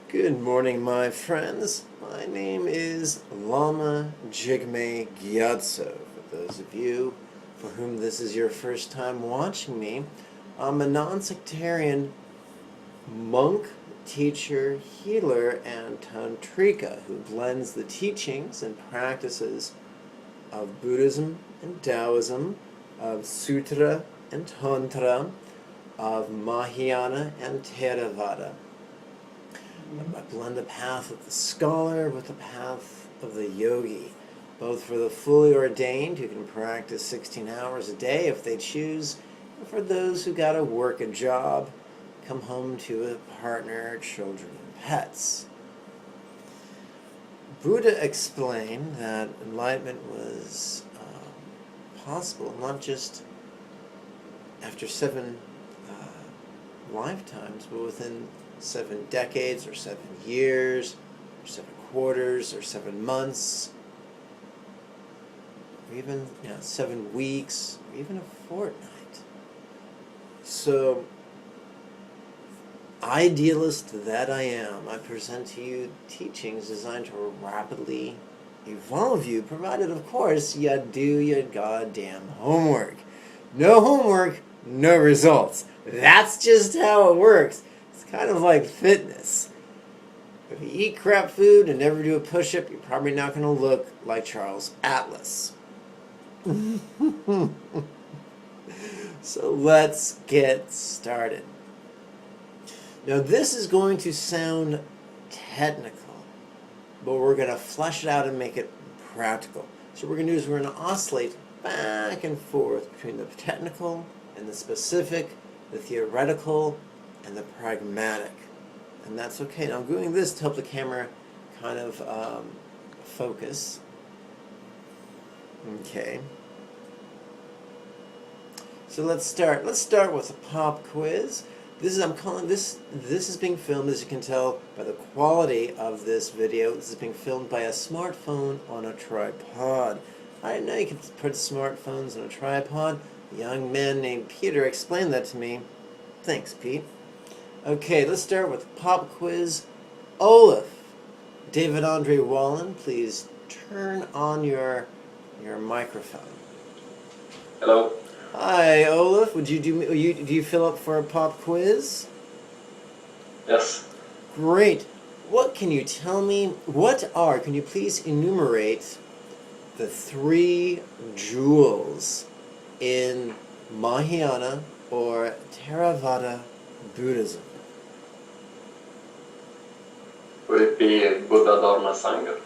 Good morning, my friends. My name is Lama Jigme Gyatso. For those of you for whom this is your first time watching me, I'm a non-sectarian monk, teacher, healer, and tantrika who blends the teachings and practices of Buddhism and Taoism, of Sutra and Tantra, of Mahayana and Theravada. I blend the path of the scholar with the path of the yogi, both for the fully ordained who can practice 16 hours a day if they choose, and for those who gotta work a job, come home to a partner, children, and pets. Buddha explained that enlightenment was possible not just after 7 lifetimes, but within 7 decades, or 7 years, or 7 quarters, or 7 months, or even 7 weeks, or even a fortnight. So, idealist that I am, I present to you teachings designed to rapidly evolve you, provided, of course, you do your goddamn homework. No homework, no results. That's just how it works. It's kind of like fitness. If you eat crap food and never do a push-up, you're probably not going to look like Charles Atlas. So let's get started. Now this is going to sound technical, but we're going to flesh it out and make it practical. So what we're going to do is we're going to oscillate back and forth between the technical and the specific, the theoretical and the pragmatic. And that's okay. Now I'm doing this to help the camera kind of focus. Okay. So let's start. Let's start with a pop quiz. This is being filmed, as you can tell by the quality of this video. This is being filmed by a smartphone on a tripod. I didn't know you could put smartphones on a tripod. A young man named Peter explained that to me. Thanks, Pete. Okay, let's start with pop quiz. Olaf, David Andre Wallen, please turn on your microphone. Hello. Hi, Olaf. Do you fill up for a pop quiz? Yes. Great. What can you tell me? Can you please enumerate the 3 jewels in Mahayana or Theravada Buddhism? Would it be Buddha, Dharma, Sangha?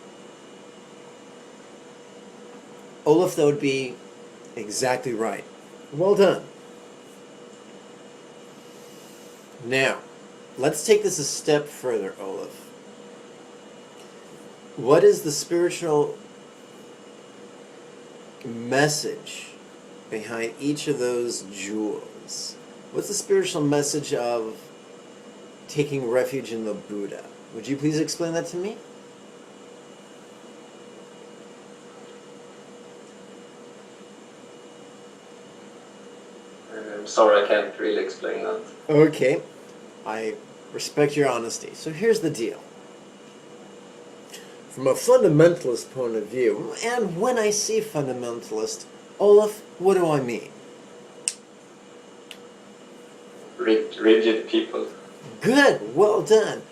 Olaf, that would be exactly right. Well done. Now, let's take this a step further, Olaf. What is the spiritual message behind each of those jewels? What's the spiritual message of taking refuge in the Buddha? Would you please explain that to me? I'm sorry, I can't really explain that. Okay. I respect your honesty. So here's the deal. From a fundamentalist point of view, and when I say fundamentalist, Olaf, what do I mean? Rigid people. Good, well done.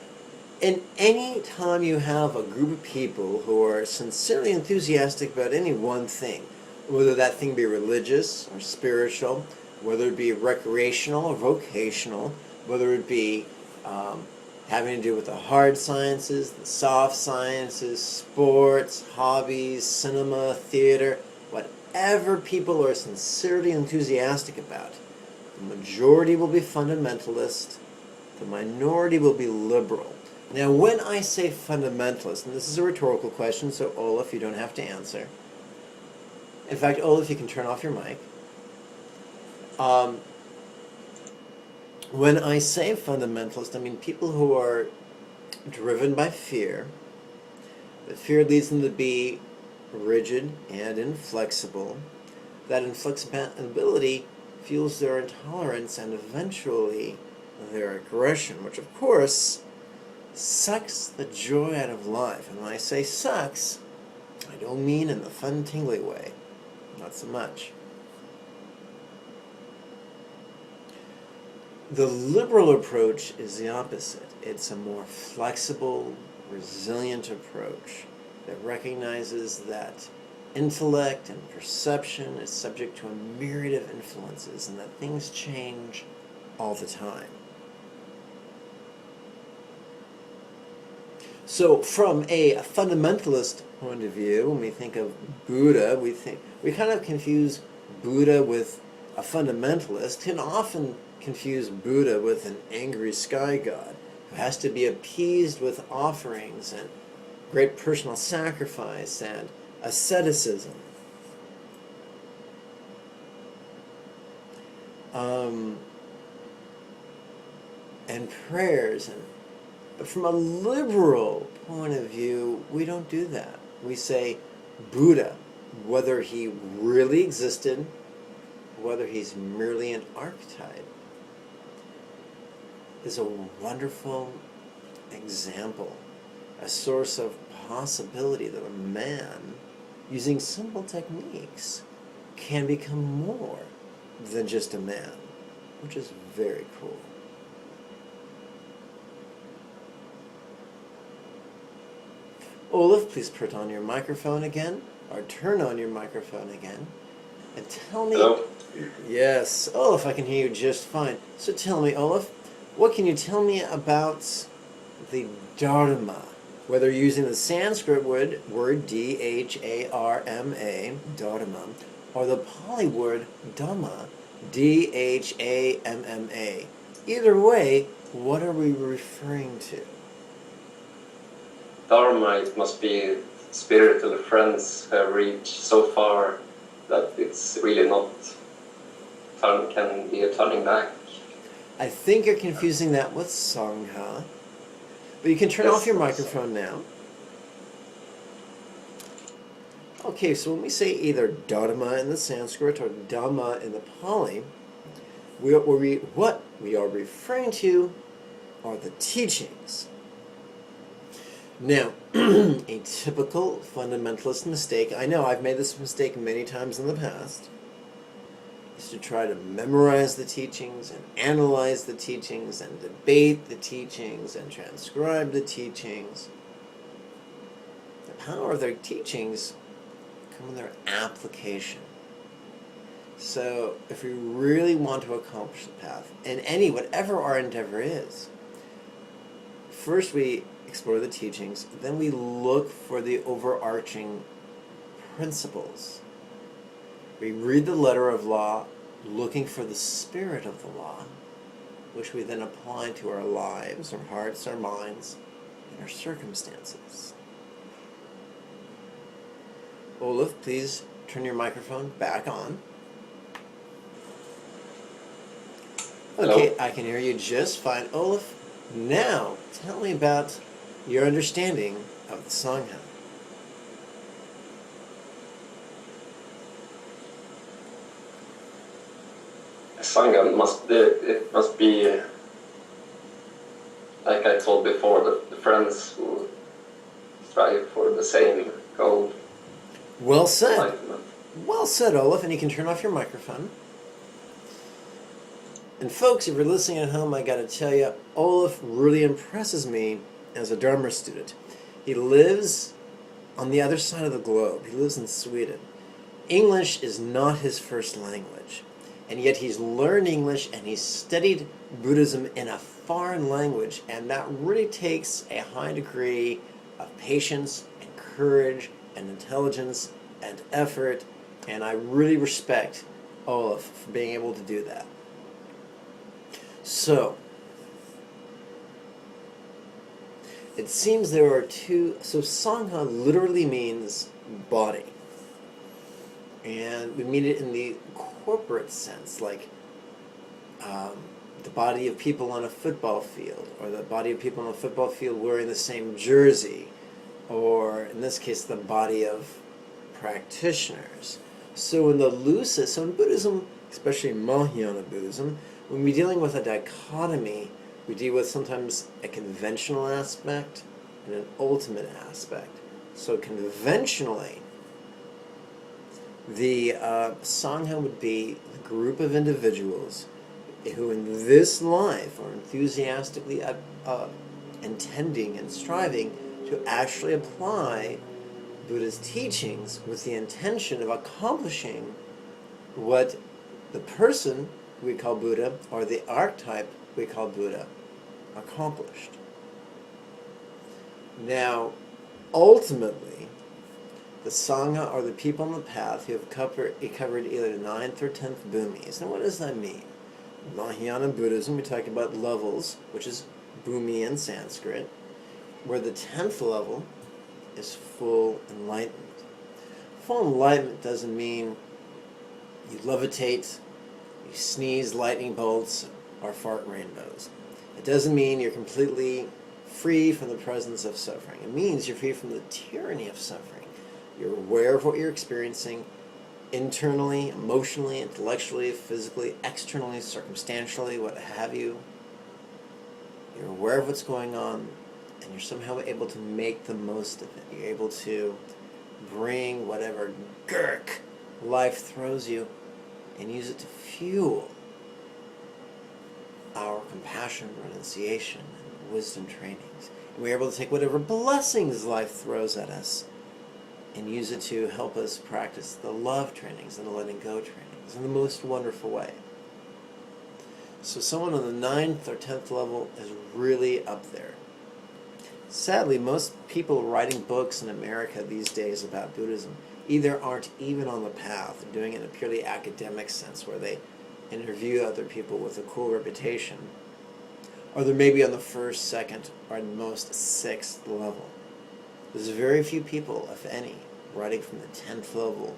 And any time you have a group of people who are sincerely enthusiastic about any one thing, whether that thing be religious or spiritual, whether it be recreational or vocational, whether it be having to do with the hard sciences, the soft sciences, sports, hobbies, cinema, theater, whatever people are sincerely enthusiastic about, the majority will be fundamentalist, the minority will be liberal. Now, when I say fundamentalist, and this is a rhetorical question, so Olaf, you don't have to answer. In fact, Olaf, you can turn off your mic. When I say fundamentalist, I mean people who are driven by fear. That fear leads them to be rigid and inflexible. That inflexibility fuels their intolerance and eventually their aggression, which of course sucks the joy out of life. And when I say sucks, I don't mean in the fun, tingly way. Not so much. The liberal approach is the opposite. It's a more flexible, resilient approach that recognizes that intellect and perception is subject to a myriad of influences and that things change all the time. So from a fundamentalist point of view, when we think of Buddha, we kind of confuse Buddha with a fundamentalist, and often confuse Buddha with an angry sky god who has to be appeased with offerings and great personal sacrifice and asceticism. And prayers. But from a liberal point of view, we don't do that. We say Buddha, whether he really existed, whether he's merely an archetype, is a wonderful example, a source of possibility that a man, using simple techniques, can become more than just a man, which is very cool. Olaf, please put on your microphone again, or turn on your microphone again, and tell me... Hello? Yes, Olaf, I can hear you just fine. So tell me, Olaf, what can you tell me about the Dharma? Whether you're using the Sanskrit word D-H-A-R-M-A, Dharma, or the Pali word Dhamma, D-H-A-M-M-A. Either way, what are we referring to? Dharma, it must be spiritual friends who have reached so far that it's really not can be a turning back. I think you're confusing that with Sangha. But you can turn off your microphone now. Okay, so when we say either Dharma in the Sanskrit or Dhamma in the Pali, what we are referring to are the teachings. Now, a typical fundamentalist mistake, I know I've made this mistake many times in the past, is to try to memorize the teachings and analyze the teachings and debate the teachings and transcribe the teachings. The power of their teachings come in their application. So if we really want to accomplish the path, in whatever our endeavor is, first we explore the teachings, then we look for the overarching principles. We read the letter of law, looking for the spirit of the law, which we then apply to our lives, our hearts, our minds, and our circumstances. Olaf, please turn your microphone back on. Okay, Hello? I can hear you just fine. Olaf, now tell me about your understanding of the Sangha. Sangha must be like I told before, the friends who strive for the same goal. Well said. Enlightenment. Well said, Olaf, and you can turn off your microphone. And folks, if you're listening at home, I gotta tell you, Olaf really impresses me as a Dharma student. He lives on the other side of the globe. He lives in Sweden. English is not his first language. And yet he's learned English and he's studied Buddhism in a foreign language. And that really takes a high degree of patience and courage and intelligence and effort. And I really respect Olaf for being able to do that. So, it seems there are two. So Sangha literally means body. And we mean it in the corporate sense, like the body of people on a football field, or the body of people on a football field wearing the same jersey, or in this case, the body of practitioners. So in Buddhism, especially Mahayana Buddhism, when we're dealing with a dichotomy We deal with sometimes a conventional aspect and an ultimate aspect. So conventionally, the Sangha would be a group of individuals who in this life are enthusiastically intending and striving to actually apply Buddha's teachings with the intention of accomplishing what the person we call Buddha or the archetype we call Buddha accomplished. Now, ultimately, the Sangha are the people on the path who have covered either the 9th or 10th bhumis. And what does that mean? In Mahayana Buddhism, we talk about levels, which is bhumi in Sanskrit, where the 10th level is full enlightenment. Full enlightenment doesn't mean you levitate, you sneeze lightning bolts, or fart rainbows. It doesn't mean you're completely free from the presence of suffering. It means you're free from the tyranny of suffering. You're aware of what you're experiencing internally, emotionally, intellectually, physically, externally, circumstantially, what have you. You're aware of what's going on, and you're somehow able to make the most of it. You're able to bring whatever gurk life throws you and use it to fuel our compassion, renunciation, and wisdom trainings. And we're able to take whatever blessings life throws at us and use it to help us practice the love trainings and the letting go trainings in the most wonderful way. So someone on the 9th or 10th level is really up there. Sadly, most people writing books in America these days about Buddhism either aren't even on the path, they're doing it in a purely academic sense where they interview other people with a cool reputation, or they're maybe on the 1st, 2nd, or at most 6th level. There's very few people, if any, writing from the 10th level.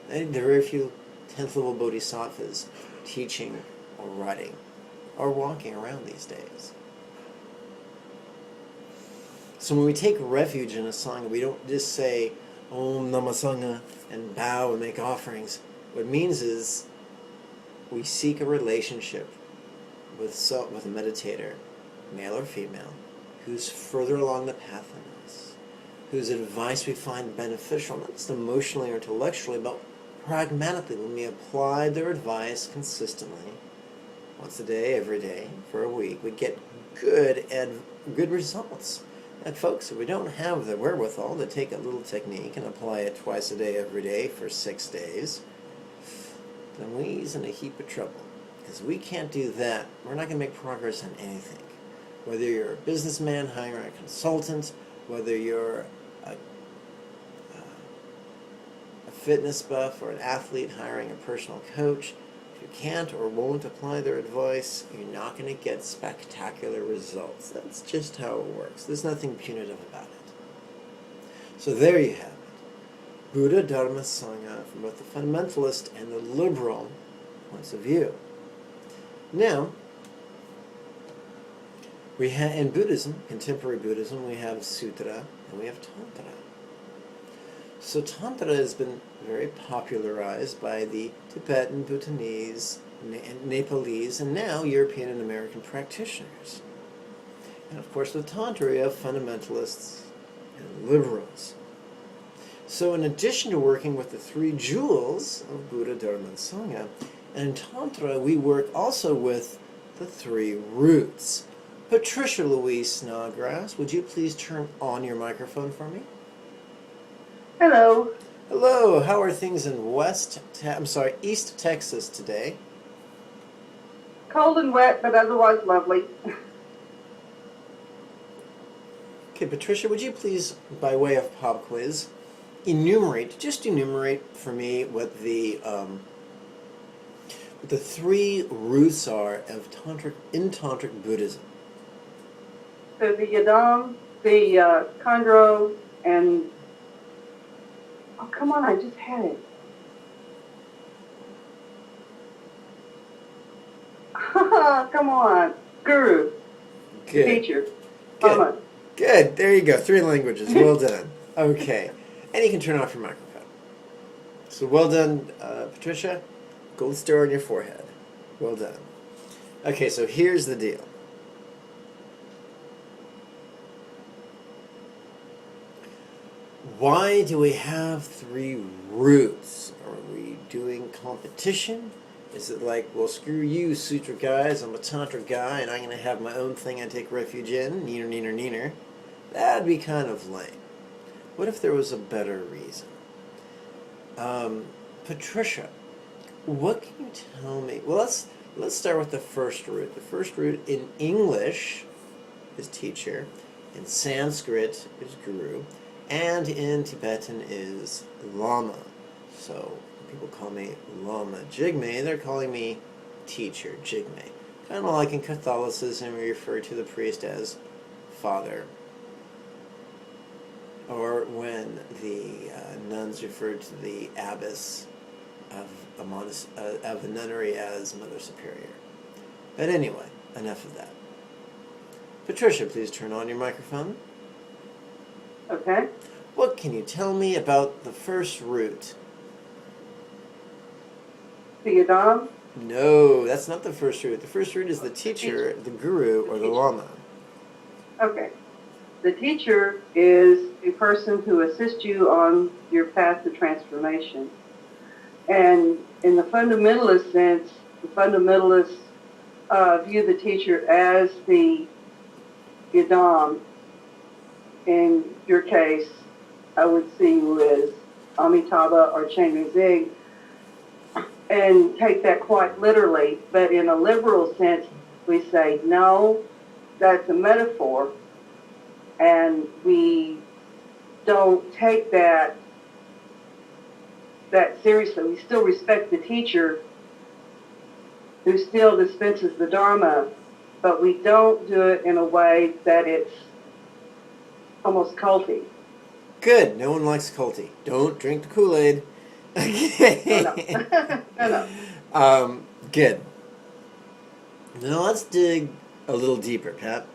There are very few 10th level bodhisattvas teaching or writing or walking around these days. So when we take refuge in a Sangha, we don't just say Om Namah Sangha and bow and make offerings. What it means is we seek a relationship with a meditator, male or female, who's further along the path than us, whose advice we find beneficial, not just emotionally or intellectually, but pragmatically. When we apply their advice consistently, once a day, every day, for a week, we get good results. And folks, if we don't have the wherewithal to take a little technique and apply it twice a day, every day for 6 days, then we's in a heap of trouble. Because we can't do that, we're not going to make progress on anything. Whether you're a businessman hiring a consultant, whether you're a fitness buff or an athlete hiring a personal coach, if you can't or won't apply their advice, you're not going to get spectacular results. That's just how it works. There's nothing punitive about it. So there you have it. Buddha, Dharma, Sangha, from both the fundamentalist and the liberal points of view. Now, we have in Buddhism, contemporary Buddhism, we have Sutra and we have Tantra. So Tantra has been very popularized by the Tibetan, Bhutanese, Nepalese, and now European and American practitioners. And of course with Tantra we have fundamentalists and liberals. So in addition to working with the 3 jewels of Buddha, Dharma, and Sangha, and in Tantra we work also with the 3 roots. Patricia Louise Snodgrass, would you please turn on your microphone for me? Hello. Hello, how are things in East Texas today? Cold and wet, but otherwise lovely. Okay, Patricia, would you please, by way of pop quiz, enumerate for me what the 3 roots are of Tantric Buddhism. So the Yadam, the Chondro, and oh come on, I just had it. Come on, Guru, Good. teacher, Good. Lama. Good. There you go. 3 languages. Well done. Okay. And you can turn off your microphone. So well done, Patricia. Gold star on your forehead. Well done. Okay, so here's the deal. Why do we have 3 roots? Are we doing competition? Is it like, well, screw you, sutra guys, I'm a tantra guy, and I'm going to have my own thing I take refuge in, neener, neener, neener? That'd be kind of lame. What if there was a better reason? Patricia, what can you tell me? Well, let's start with the first root. The first root in English is teacher, in Sanskrit is guru, and in Tibetan is Lama. So when people call me Lama Jigme, they're calling me teacher Jigme. Kind of like in Catholicism, we refer to the priest as father. Or when the nuns refer to the abbess of a nunnery as Mother Superior. But anyway, enough of that. Patricia, please turn on your microphone. Okay. What can you tell me about the first root? The Yadam? No, that's not the first root. The first root is the teacher, the guru, or the lama. Okay. The teacher is a person who assists you on your path to transformation. And in the fundamentalist sense, the fundamentalists view the teacher as the Yadam. In your case, I would see you as Amitabha or Chenrezig, and take that quite literally. But in a liberal sense, we say, no, that's a metaphor, and we don't take that seriously. We still respect the teacher who still dispenses the Dharma, but we don't do it in a way that it's almost culty. Good. No one likes culty. Don't drink the Kool-Aid. Okay. No. Good. Now let's dig a little deeper, Pat.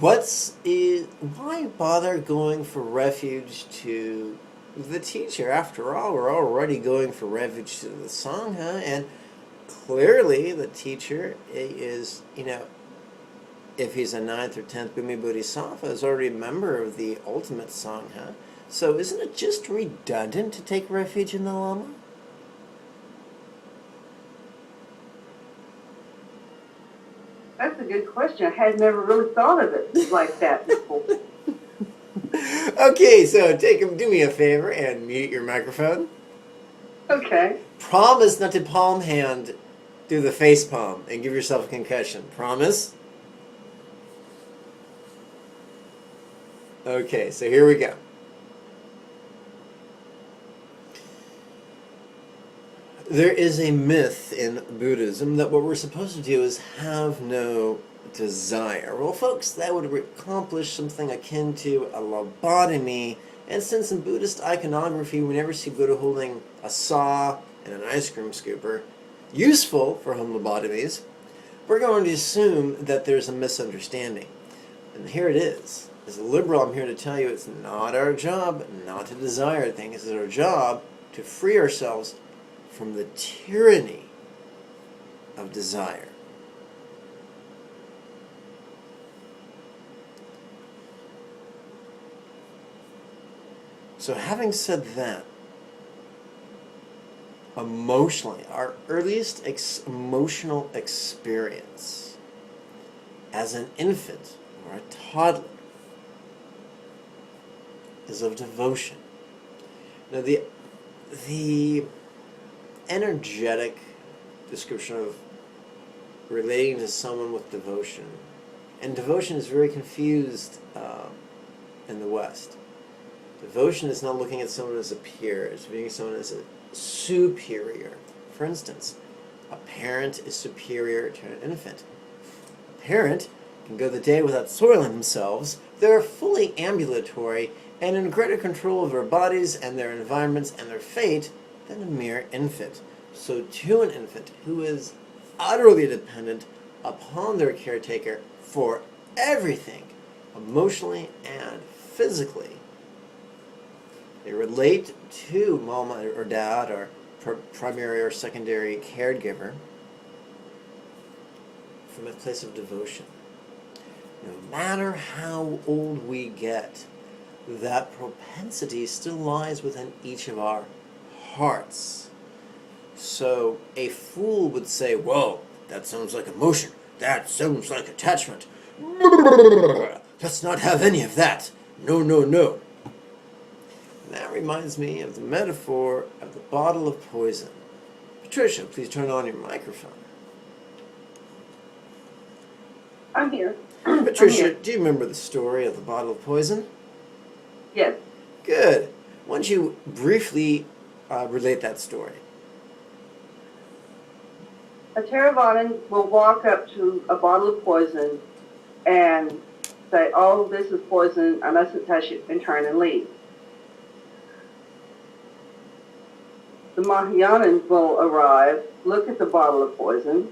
Why bother going for refuge to the teacher? After all, we're already going for refuge to the Sangha, and clearly the teacher is, if he's a 9th or 10th Bhumi Bodhisattva, is already a member of the ultimate Sangha. So isn't it just redundant to take refuge in the Lama? That's a good question. I had never really thought of it like that before. Okay, so do me a favor and mute your microphone. Okay. Promise not to palm hand through the face palm and give yourself a concussion. Promise? Okay, so here we go. There is a myth in Buddhism that what we're supposed to do is have no desire. Well, folks, that would accomplish something akin to a lobotomy. And since in Buddhist iconography we never see Buddha holding a saw and an ice cream scooper, useful for home lobotomies, we're going to assume that there's a misunderstanding. And here it is. As a liberal, I'm here to tell you it's not our job not to desire things. It's our job to free ourselves from the tyranny of desire. So having said that, emotionally, our earliest emotional experience as an infant or a toddler is of devotion. Now the energetic description of relating to someone with devotion, and devotion is very confused in the West. Devotion is not looking at someone as a peer, it's viewing someone as a superior. For instance, a parent is superior to an infant. A parent can go the day without soiling themselves. They're fully ambulatory and in greater control of their bodies and their environments and their fate than a mere infant. So to an infant who is utterly dependent upon their caretaker for everything, emotionally and physically, they relate to mama or dad or primary or secondary caregiver from a place of devotion. no matter how old we get, that propensity still lies within each of our hearts. So a fool would say, whoa, that sounds like emotion. That sounds like attachment. Let's not have any of that. No, no, no. And that reminds me of the metaphor of the bottle of poison. Patricia, please turn on your microphone. I'm here. Patricia, I'm here. do you remember the story of the bottle of poison? Yes. Good. Why don't you briefly relate that story? A Theravada will walk up to a bottle of poison and say, oh, this is poison, I mustn't touch it, and turn and leave. The Mahayanas will arrive, look at the bottle of poison,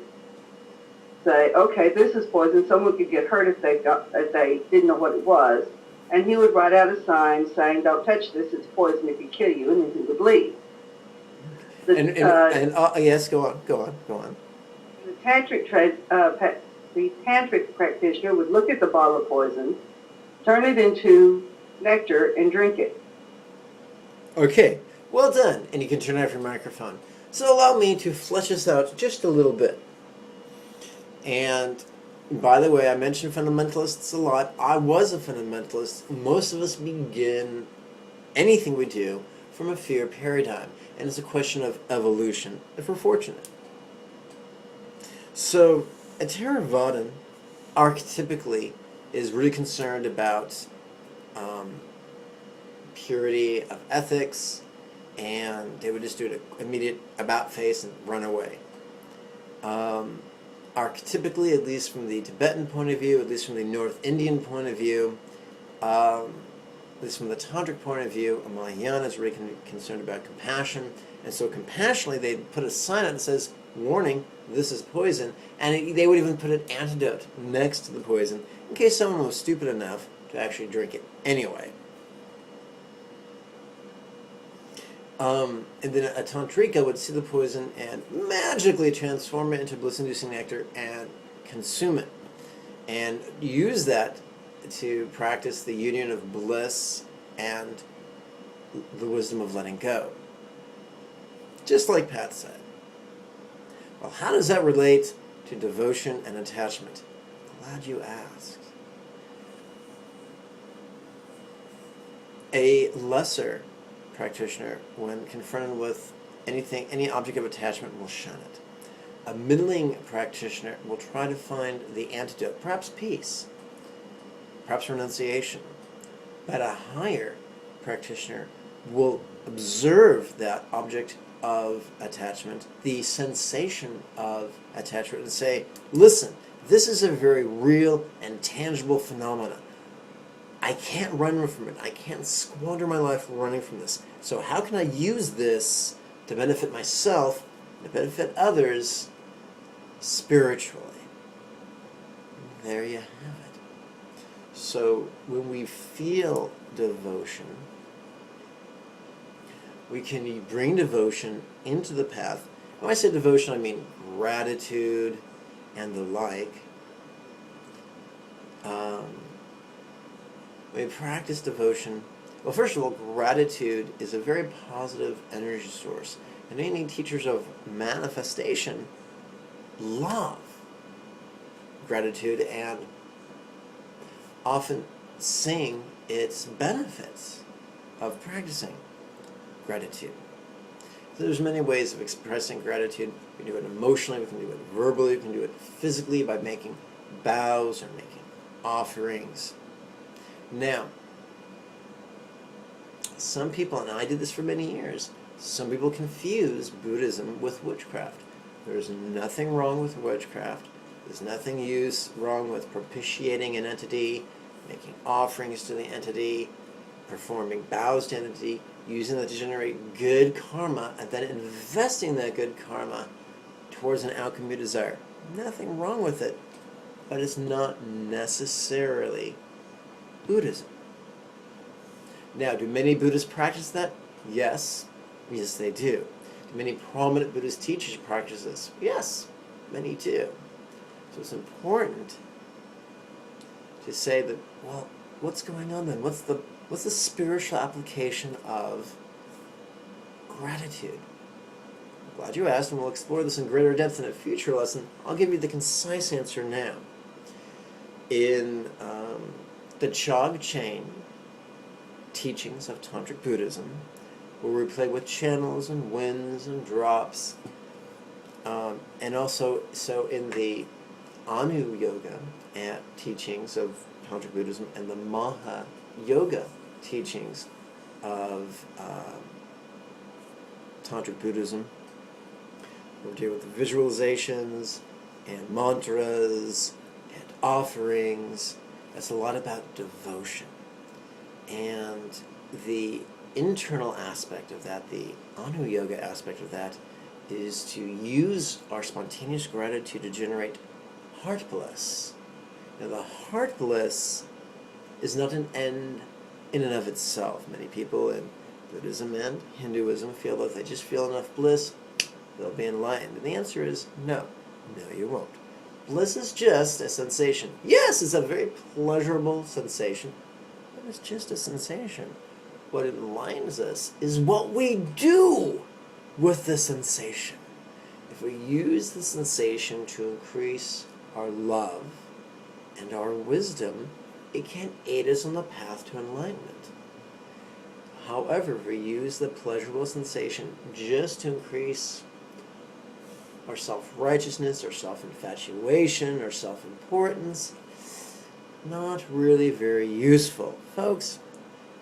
say, okay, this is poison, someone could get hurt if they didn't know what it was, and he would write out a sign saying, don't touch this, it's poison, it could kill you, and then he would leave. Yes, go on. The tantric practitioner would look at the bottle of poison, turn it into nectar, and drink it. Okay, well done. And you can turn off your microphone. So allow me to flesh this out just a little bit. And by the way, I mentioned fundamentalists a lot. I was a fundamentalist. Most of us begin anything we do from a fear paradigm. And it's a question of evolution, if we're fortunate. So, a Theravadan archetypically is really concerned about purity of ethics, and they would just do an immediate about face and run away. Archetypically, at least from the Tibetan point of view, at least from the North Indian point of view, at least from the Tantric point of view, a Mahayana is really concerned about compassion, and so compassionately they put a sign out that says, warning, this is poison, and they would even put an antidote next to the poison in case someone was stupid enough to actually drink it anyway. And then a tantrika would see the poison and magically transform it into bliss-inducing nectar and consume it, and use that to practice the union of bliss and the wisdom of letting go. Just like Pat said. Well, how does that relate to devotion and attachment? Glad you asked. A lesser practitioner, when confronted with any object of attachment, will shun it. A middling practitioner will try to find the antidote, perhaps peace, perhaps renunciation. But a higher practitioner will observe that object of attachment, the sensation of attachment, and say, listen, this is a very real and tangible phenomenon. I can't run from it. I can't squander my life running from this. So how can I use this to benefit myself and to benefit others spiritually? There you have it. So when we feel devotion, we can bring devotion into the path. When I say devotion, I mean gratitude and the like. We practice devotion. Well, first of all, gratitude is a very positive energy source. And any teachers of manifestation love gratitude and often sing its benefits of practicing gratitude. So there's many ways of expressing gratitude. We can do it emotionally, we can do it verbally, we can do it physically by making bows or making offerings. Now, some people, and I did this for many years, some people confuse Buddhism with witchcraft. There's nothing wrong with witchcraft. There's nothing wrong with propitiating an entity, making offerings to the entity, performing bows to an entity, using that to generate good karma, and then investing that good karma towards an outcome you desire. Nothing wrong with it, but it's not necessarily Buddhism. Now, do many Buddhists practice that? Yes. Yes, they do. Do many prominent Buddhist teachers practice this? Yes, many do. So it's important to say that, well, what's going on then? What's the spiritual application of gratitude? I'm glad you asked, and we'll explore this in greater depth in a future lesson. I'll give you the concise answer now. In the Jigme teachings of Tantric Buddhism, where we play with channels and winds and drops, and also so in the Anu Yoga teachings of Tantric Buddhism and the Maha Yoga teachings of Tantric Buddhism, we deal with the visualizations and mantras and offerings. That's a lot about devotion. And the internal aspect of that, the Anu Yoga aspect of that, is to use our spontaneous gratitude to generate heart bliss. Now, the heart bliss is not an end in and of itself. Many people in Buddhism and Hinduism feel that if they just feel enough bliss, they'll be enlightened. And the answer is no. No, you won't. Bliss is just a sensation. Yes, it's a very pleasurable sensation, but it's just a sensation. What enlightens us is what we do with the sensation. If we use the sensation to increase our love and our wisdom, it can aid us on the path to enlightenment. However, if we use the pleasurable sensation just to increase our self-righteousness, our self-infatuation, our self-importance, not really very useful. Folks,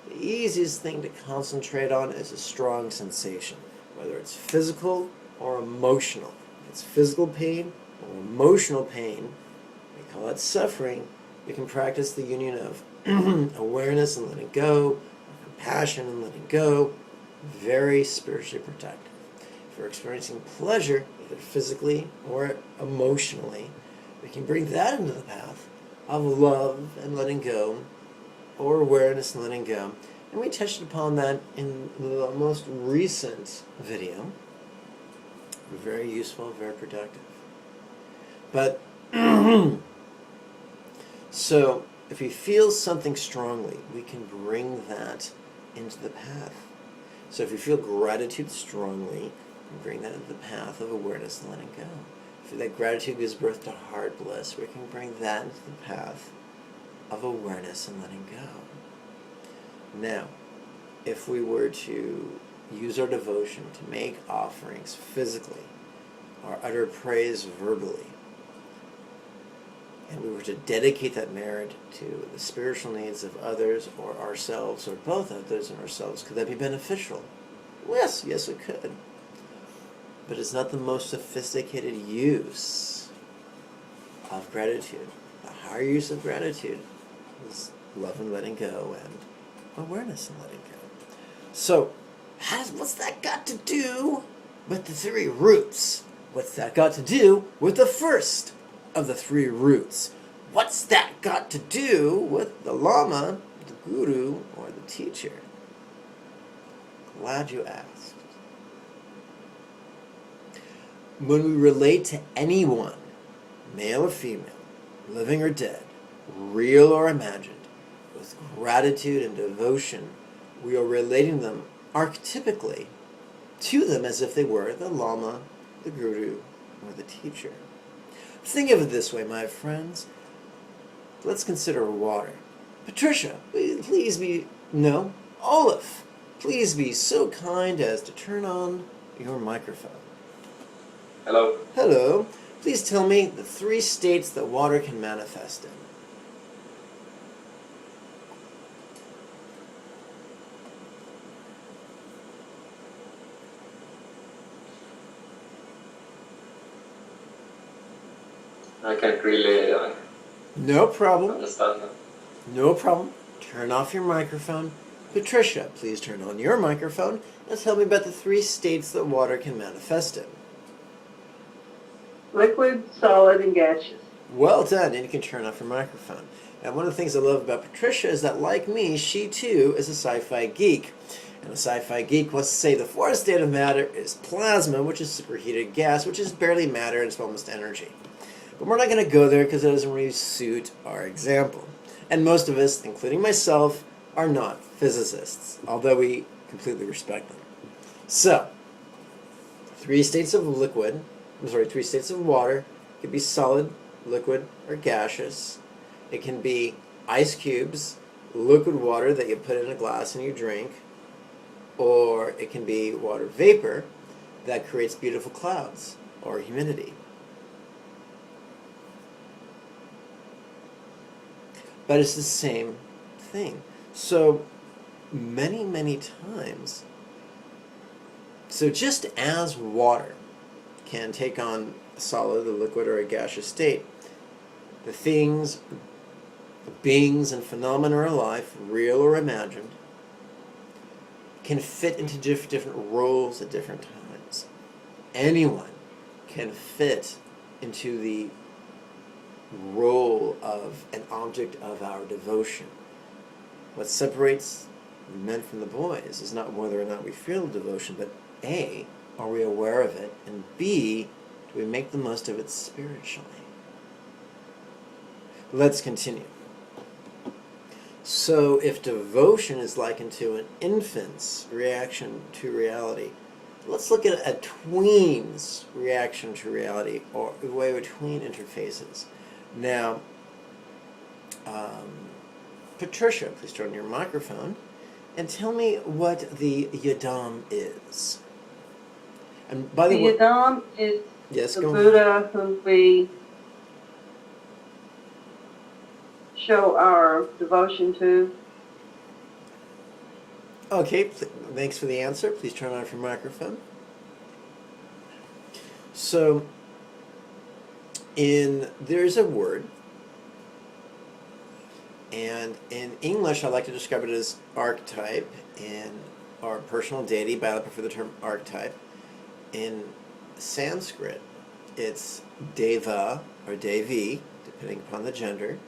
the easiest thing to concentrate on is a strong sensation, whether it's physical or emotional. If it's physical pain or emotional pain, we call it suffering. We can practice the union of awareness and letting go, compassion and letting go, very spiritually protective. If we're experiencing pleasure, either physically or emotionally, we can bring that into the path of love and letting go, or awareness and letting go. And we touched upon that in the most recent video. Very useful, very productive. But, so, if we feel something strongly, we can bring that into the path. So if you feel gratitude strongly, you bring that into the path of awareness and letting go. If that gratitude gives birth to heart bliss, we can bring that into the path of awareness and letting go. Now, if we were to use our devotion to make offerings physically, or utter praise verbally, and we were to dedicate that merit to the spiritual needs of others or ourselves, or both others and ourselves, could that be beneficial? Yes, yes it could. But it's not the most sophisticated use of gratitude. The higher use of gratitude is love and letting go and awareness and letting go. So, what's that got to do with the three roots? What's that got to do with the first of the three roots? What's that got to do with the Lama, the Guru, or the teacher? Glad you asked. When we relate to anyone, male or female, living or dead, real or imagined, with gratitude and devotion, we are relating them archetypically to them as if they were the Lama, the Guru, or the teacher. Think of it this way, my friends. Let's consider water. Patricia, please be... No, Olaf, please be so kind as to turn on your microphone. Hello. Hello. Please tell me the three states that water can manifest in. I can't really No problem. understand that. No problem. Turn off your microphone. Patricia, please turn on your microphone and tell me about the three states that water can manifest in. Liquid, solid, and gaseous. Well done, and you can turn off your microphone. And one of the things I love about Patricia is that, like me, she too is a sci-fi geek. And a sci-fi geek wants to say the fourth state of matter is plasma, which is superheated gas, which is barely matter and it's almost energy. But we're not going to go there because it doesn't really suit our example. And most of us, including myself, are not physicists, although we completely respect them. So, three states of water. It could be solid, liquid, or gaseous. It can be ice cubes, liquid water that you put in a glass and you drink, or it can be water vapor that creates beautiful clouds or humidity. But it's the same thing. So many, many times, so just as water can take on a solid, a liquid, or a gaseous state, the things, the beings and phenomena of life, real or imagined, can fit into different roles at different times. Anyone can fit into the role of an object of our devotion. What separates the men from the boys is not whether or not we feel devotion, but A, are we aware of it, and B, do we make the most of it spiritually? Let's continue. So if devotion is likened to an infant's reaction to reality, let's look at a tween's reaction to reality, or the way between interfaces. Now, Patricia, please turn on your microphone and tell me what the yidam is. And by the way, yidam is yes, the go Buddha who we show our devotion to. Okay, thanks for the answer. Please turn off your microphone. So, there's a word, and in English I like to describe it as archetype, or personal deity, but I prefer the term archetype. In Sanskrit, it's deva or devi, depending upon the gender,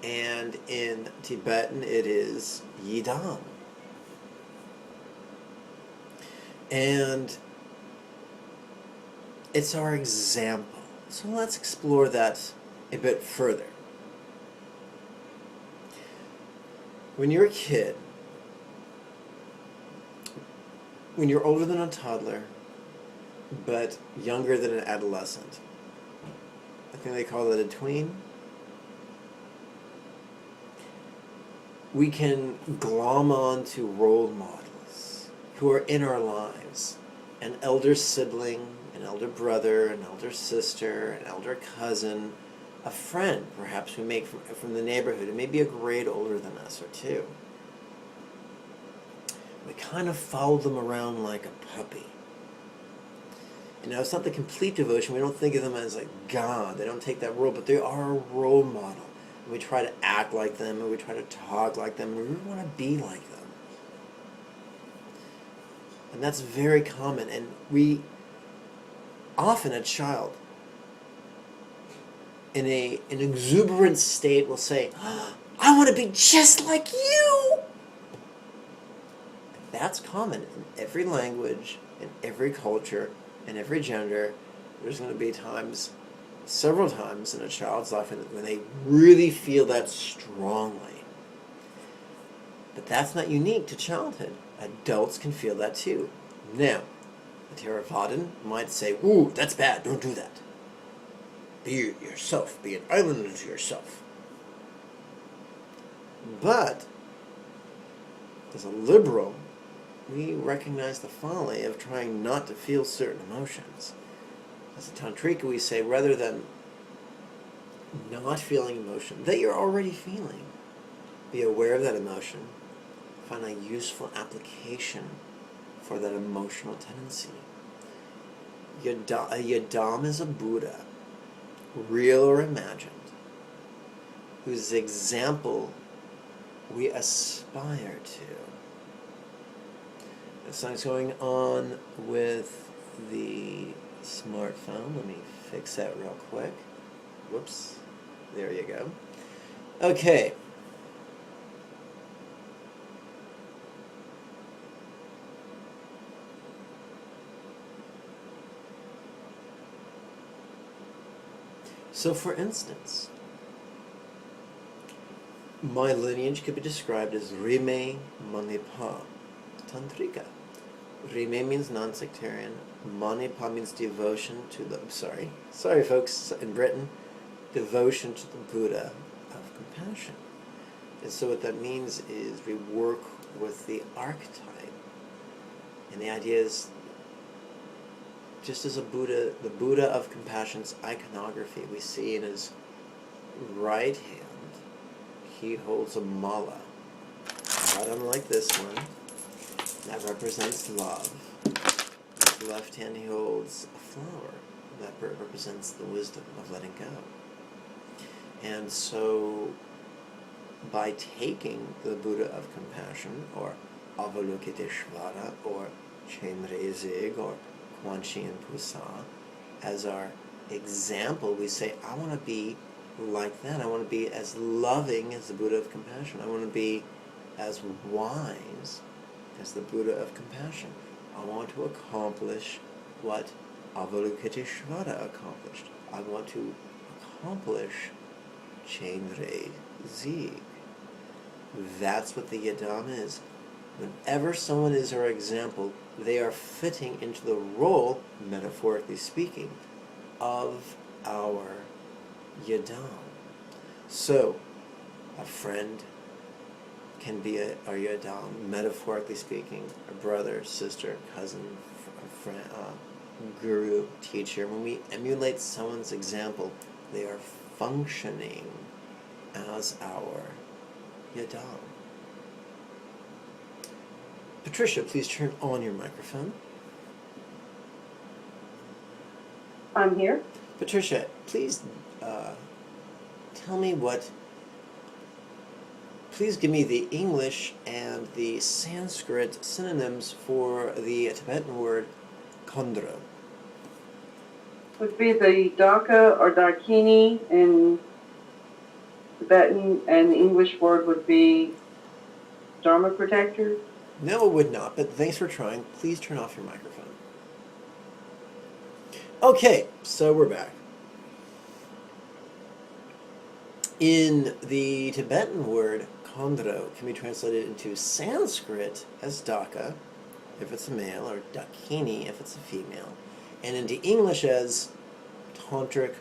and in Tibetan it is yidam. And it's our example. So let's explore that a bit further. When you're a kid, when you're older than a toddler, but younger than an adolescent, I think they call that a tween, we can glom on to role models who are in our lives. An elder sibling, an elder brother, an elder sister, an elder cousin, a friend perhaps we make from the neighborhood, and maybe a grade older than us or two. We kind of follow them around like a puppy. You know, it's not the complete devotion. We don't think of them as like God. They don't take that role, but they are a role model. And we try to act like them, and we try to talk like them, and we really want to be like them. And that's very common. And we often, a child, in an exuberant state, will say, "Oh, I want to be just like you!" That's common in every language, in every culture, in every gender. There's going to be times, several times in a child's life when they really feel that strongly. But that's not unique to childhood. Adults can feel that too. Now, the Theravadan might say, "Ooh, that's bad, don't do that. Be yourself, be an island unto yourself." But, as a liberal, we recognize the folly of trying not to feel certain emotions. As a Tantrika, we say, rather than not feeling emotion that you're already feeling, be aware of that emotion, find a useful application for that emotional tendency. Yidam is a Buddha, real or imagined, whose example we aspire to. Something's going on with the smartphone. Let me fix that real quick. Whoops. There you go. Okay. So for instance, My lineage could be described as Rime Manipa Tantrika. Rime means non-sectarian. Manipa means devotion to the... Sorry folks in Britain. Devotion to the Buddha of compassion. And so what that means is we work with the archetype. And the idea is, just as a Buddha, the Buddha of compassion's iconography, we see in his right hand, he holds a mala. Not unlike this one. That represents love. With the left hand he holds a flower. That represents the wisdom of letting go. And so, by taking the Buddha of compassion, or Avalokiteshvara, or Chenrezig, or Quan Chi Pusa, as our example, we say, I want to be like that. I want to be as loving as the Buddha of compassion. I want to be as wise as the Buddha of compassion. I want to accomplish what Avalokiteshvara accomplished. I want to accomplish Chenrezig. That's what the yidam is. Whenever someone is our example, they are fitting into the role, metaphorically speaking, of our yidam. So, a friend can be our yidam, metaphorically speaking, a brother, sister, cousin, friend, guru, teacher. When we emulate someone's example, they are functioning as our yidam. Patricia, please turn on your microphone. I'm here. Patricia, please tell me please give me the English and the Sanskrit synonyms for the Tibetan word kondro. Would be the Daka or Dakini in Tibetan, and the English word would be Dharma protector. No, it would not, but thanks for trying. Please turn off your microphone. Okay, so we're back. In the Tibetan word, kondro can be translated into Sanskrit as Daka, if it's a male, or Dakini, if it's a female, and into English as tantric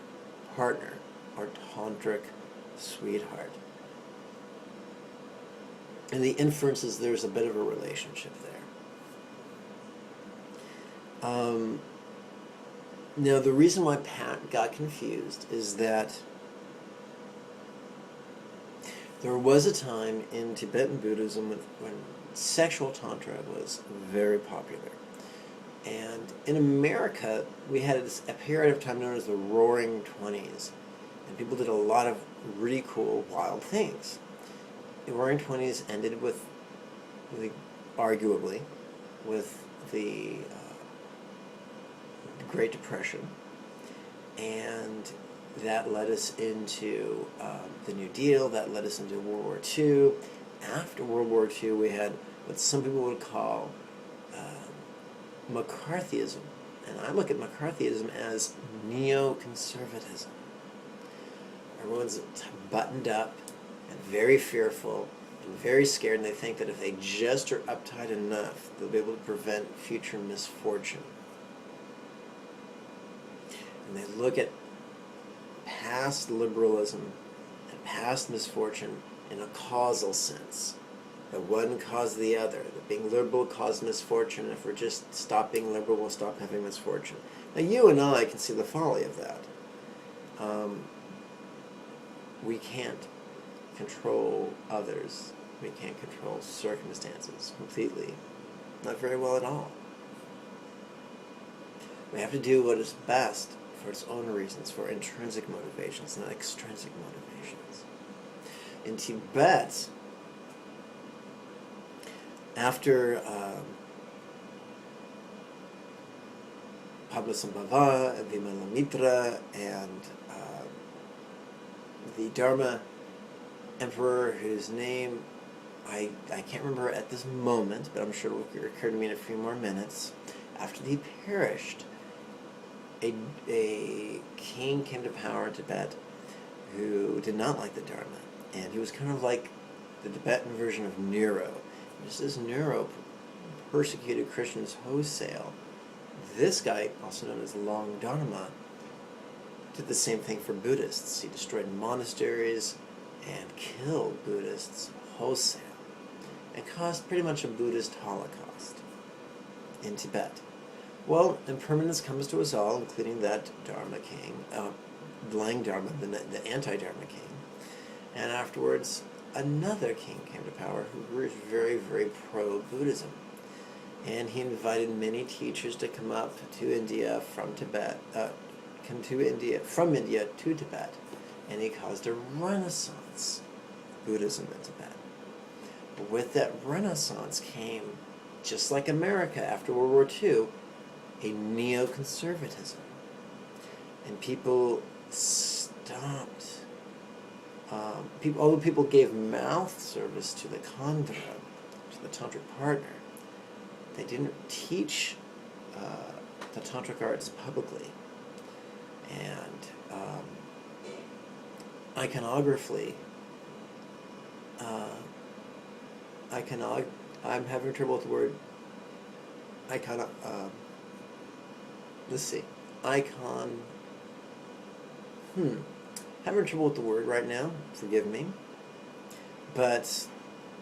partner, or tantric sweetheart. And the inference is there's a bit of a relationship there. Now, the reason why Pat got confused is that there was a time in Tibetan Buddhism when sexual tantra was very popular. And in America, we had a period of time known as the Roaring 20s. And people did a lot of really cool, wild things. The Roaring 20s ended with, arguably, with the Great Depression. And that led us into the New Deal. That led us into World War II. After World War II, we had what some people would call McCarthyism. And I look at McCarthyism as neoconservatism. Everyone's buttoned up and very fearful and very scared, and they think that if they just are uptight enough, they'll be able to prevent future misfortune. And they look at past liberalism and past misfortune in a causal sense. That one caused the other. That being liberal caused misfortune, and if we're just stop being liberal, we'll stop having misfortune. Now you and I can see the folly of that. We can't control others. We can't control circumstances completely. Not very well at all. We have to do what is best for its own reasons, for intrinsic motivations, not extrinsic motivations. In Tibet, after Padmasambhava and Vimalamitra and the Dharma emperor, whose name I can't remember at this moment, but I'm sure it will occur to me in a few more minutes. After he perished, a king came to power in Tibet who did not like the Dharma, And he was kind of like the Tibetan version of Nero. Just as Nero persecuted Christians wholesale, this guy, also known as Long Dharma, did the same thing for Buddhists. He destroyed monasteries and killed Buddhists wholesale and caused pretty much a Buddhist holocaust in Tibet. Well, impermanence comes to us all, including that Dharma king, Lang Dharma, the anti-Dharma king. And afterwards, another king came to power who was very, very pro-Buddhism. And he invited many teachers to come up to India from Tibet, from India to Tibet. And he caused a renaissance Buddhism in Tibet. But with that renaissance came, just like America after World War II, a neoconservatism. And people stopped. Although people gave mouth service to the Khandra, to the tantric partner, they didn't teach the tantric arts publicly. And iconographically, I'm having trouble with the word having trouble with the word right now, forgive me. But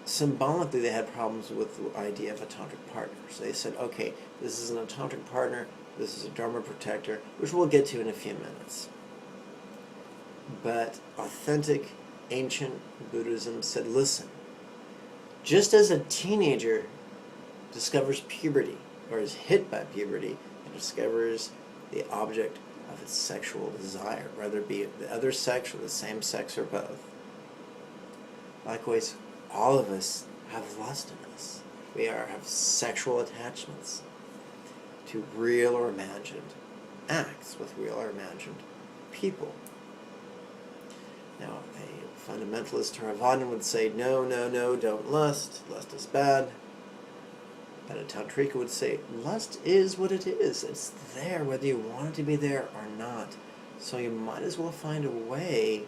symbolically they had problems with the idea of a tantric partner. So they said, okay, this isn't a tantric partner, this is a Dharma protector, which we'll get to in a few minutes. But authentic, ancient Buddhism said, listen, just as a teenager discovers puberty, or is hit by puberty, and discovers the object of its sexual desire, whether it be the other sex or the same sex or both. Likewise, all of us have lust in us. We have sexual attachments to real or imagined acts with real or imagined people. Now, a fundamentalist Theravadan would say, no, no, no, don't lust. Lust is bad. But a Tantrika would say, lust is what it is. It's there, whether you want it to be there or not. So you might as well find a way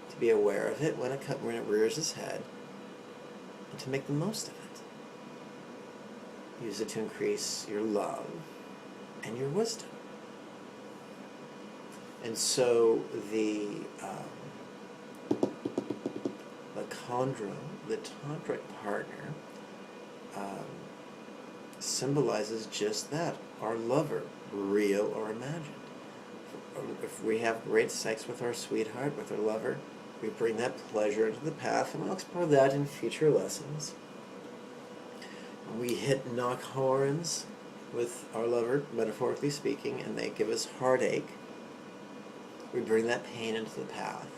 to be aware of it when it rears its head, and to make the most of it. Use it to increase your love and your wisdom. And so the Khandra, the tantric partner, symbolizes just that, our lover, real or imagined. If we have great sex with our sweetheart, with our lover, we bring that pleasure into the path, and we'll explore that in future lessons. We hit knock horns with our lover, metaphorically speaking, and they give us heartache. We bring that pain into the path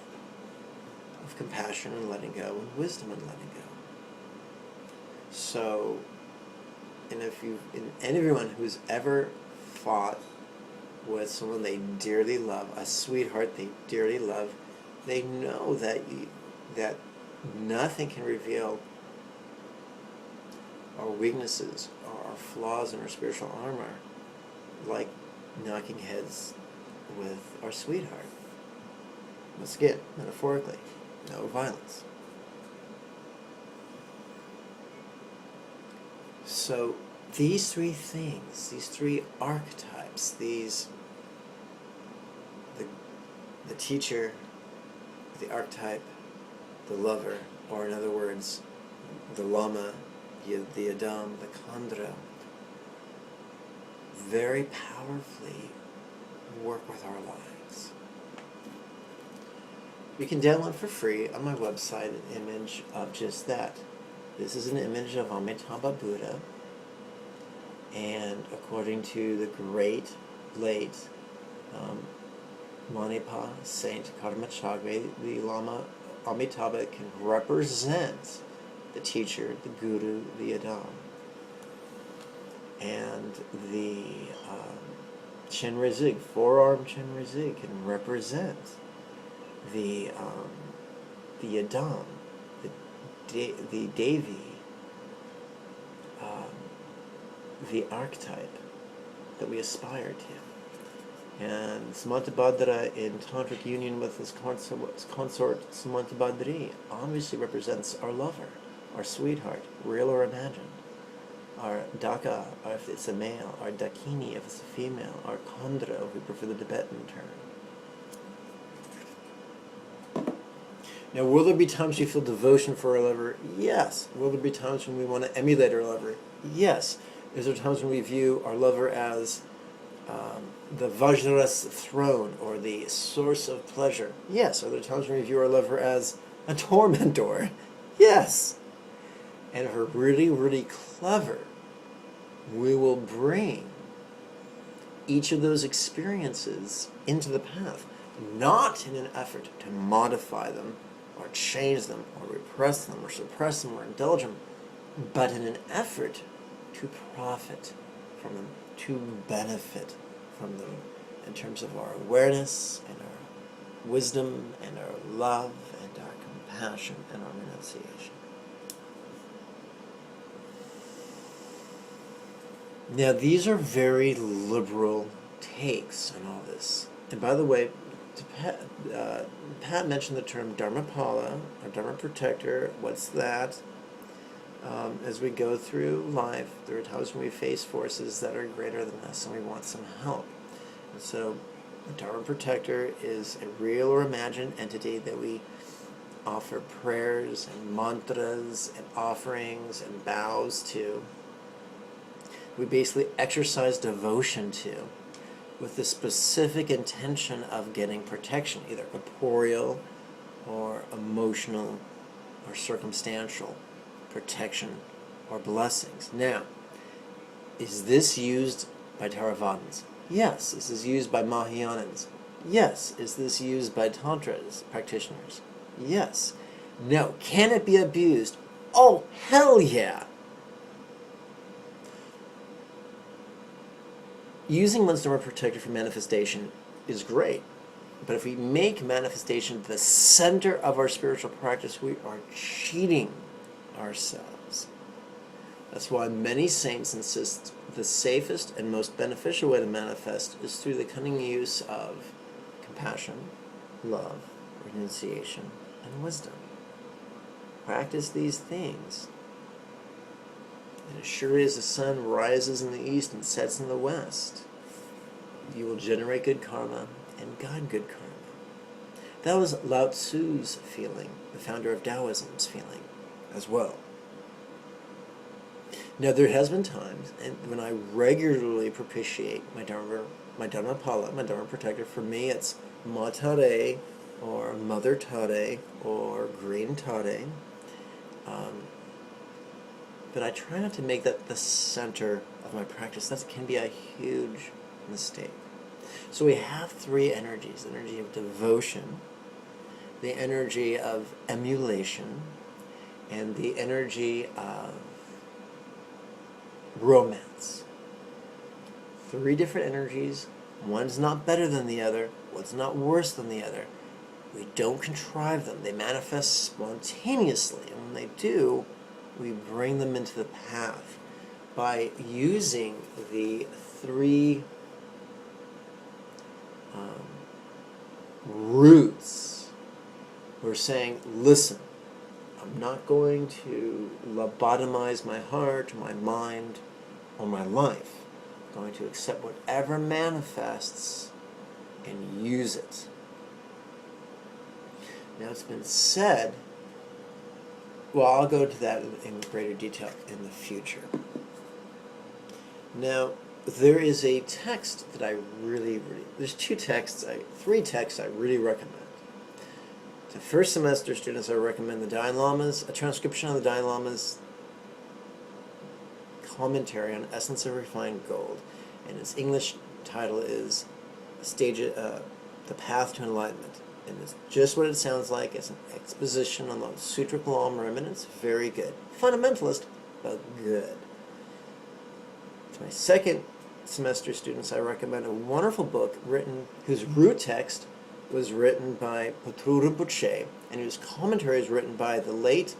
of compassion and letting go, and wisdom and letting go. So, and everyone who's ever fought with someone they dearly love, a sweetheart they dearly love, they know that nothing can reveal our weaknesses or our flaws in our spiritual armor like knocking heads with our sweetheart. Once again, metaphorically, no violence. So these three things, these three archetypes, the teacher, the archetype, the lover, or in other words, the Lama, the Adam, the Khandra, very powerfully work with our lives. You can download for free on my website an image of just that. This is an image of Amitabha Buddha, and according to the great, late Manipa Saint Karmachagme, the Lama Amitabha can represent the teacher, the guru, the Adam. And the Chenrezig, four-armed Chenrezig, can represent the Adam, the Devi, the archetype that we aspire to. And Samantabhadra in tantric union with his consort Samantabhadri obviously represents our lover, our sweetheart, real or imagined. Our Daka, if it's a male, our Dakini, if it's a female, our Khandra, if we prefer the Tibetan term. Now, will there be times we feel devotion for our lover? Yes. Will there be times when we want to emulate our lover? Yes. Is there times when we view our lover as the Vajra's throne or the source of pleasure? Yes. Are there times when we view our lover as a tormentor? Yes. And if we're really, really clever, we will bring each of those experiences into the path, not in an effort to modify them or change them or repress them or suppress them or indulge them, but in an effort to profit from them, to benefit from them in terms of our awareness and our wisdom and our love and our compassion and our renunciation. Now, these are very liberal takes on all this. And by the way, Pat mentioned the term Dharmapala, or Dharma Protector. What's that? As we go through life, there are times when we face forces that are greater than us and we want some help. And so, the Dharma Protector is a real or imagined entity that we offer prayers and mantras and offerings and bows to. We basically exercise devotion to with the specific intention of getting protection, either corporeal or emotional or circumstantial protection or blessings. Now, is this used by Theravadins? Yes. Is this used by Mahayanins? Yes. Is this used by Tantras practitioners? Yes. No. Can it be abused? Oh, hell yeah! Using one's Dharma Protector for manifestation is great, but if we make manifestation the center of our spiritual practice, we are cheating ourselves. That's why many saints insist the safest and most beneficial way to manifest is through the cunning use of compassion, love, renunciation, and wisdom. Practice these things. And as sure as the sun rises in the east and sets in the west, you will generate good karma and guide good karma. That was Lao Tzu's feeling, the founder of Taoism's feeling as well. Now, there has been times when I regularly propitiate my Dharmapala, my Dharma Protector. For me, it's Ma Tare, or Mother Tare, or Green Tare. But I try not to make that the center of my practice. That can be a huge mistake. So we have three energies: the energy of devotion, the energy of emulation, and the energy of romance. Three different energies. One's not better than the other. One's not worse than the other. We don't contrive them. They manifest spontaneously. And when they do, we bring them into the path by using the three roots. We're saying, listen, I'm not going to lobotomize my heart, my mind, or my life. I'm going to accept whatever manifests and use it. Now, it's been said, well, I'll go to that in greater detail in the future. Now, there is a text that I there's three texts I really recommend. To first semester students, I recommend the Dalai Lama's, a transcription of the Dalai Lama's commentary on Essence of Refined Gold, and its English title is The Path to Enlightenment. And it's just what it sounds like. It's an exposition on the Sutric Law of Remnants. Very good. Fundamentalist, but good. To my second semester students, I recommend a wonderful book whose root text was written by Potru Rinpoche, and whose commentary is written by the late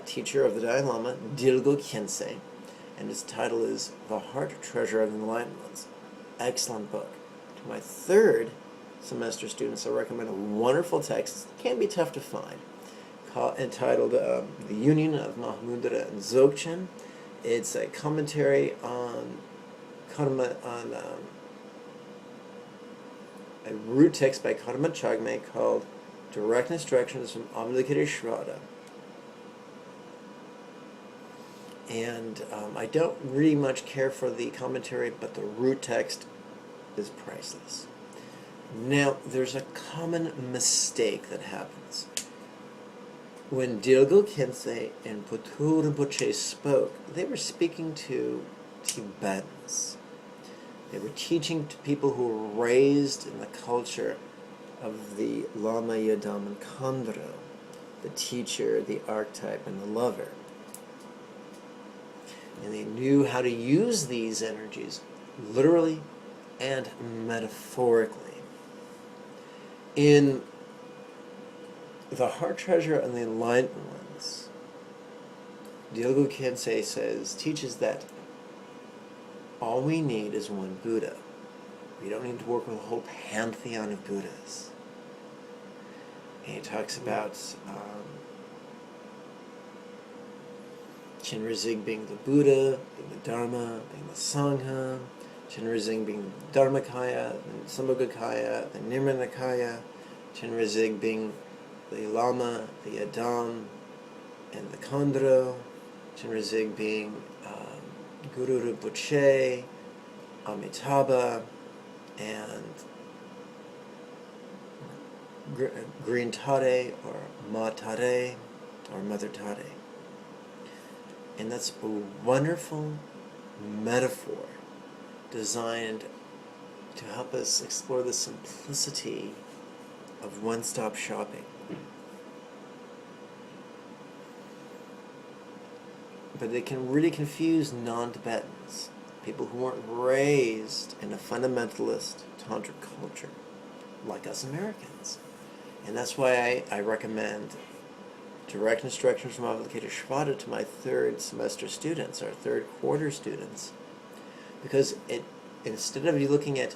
teacher of the Dalai Lama, Dilgo Khyentse, and its title is The Heart Treasure of Enlightenment. Excellent book. To For my third semester students, I recommend a wonderful text. It can be tough to find, entitled The Union of Mahmudra and Dzogchen. It's a commentary on a root text by Karma Jigme called Direct Instructions from Avalokiteshvara. And I don't really much care for the commentary, but the root text is priceless. Now, there's a common mistake that happens. When Dilgo Khyentse and Putu Rinpoche spoke, they were speaking to Tibetans. They were teaching to people who were raised in the culture of the Lama, Yadam, and Khandro, the teacher, the archetype, and the lover. And they knew how to use these energies literally and metaphorically. In The Heart Treasure and the Enlightened Ones, Dilgo Khyentse teaches that all we need is one Buddha. We don't need to work with a whole pantheon of Buddhas. And he talks about Chenrezig being the Buddha, being the Dharma, being the Sangha, Chenrezig being the Dharmakaya, the Sambhogakaya, the Nirmanakaya, Chenrezig being the Lama, the Adam, and the Khandro, Chenrezig being Guru Rinpoche, Amitabha, and Green Tare, or Ma Tare, or Mother Tare. And that's a wonderful metaphor designed to help us explore the simplicity of one-stop shopping. But they can really confuse non-Tibetans, people who weren't raised in a fundamentalist tantric culture, like us Americans. And that's why I recommend Direct Instructions from Avalokiteshvara to my third semester students, our third quarter students, because instead of you looking at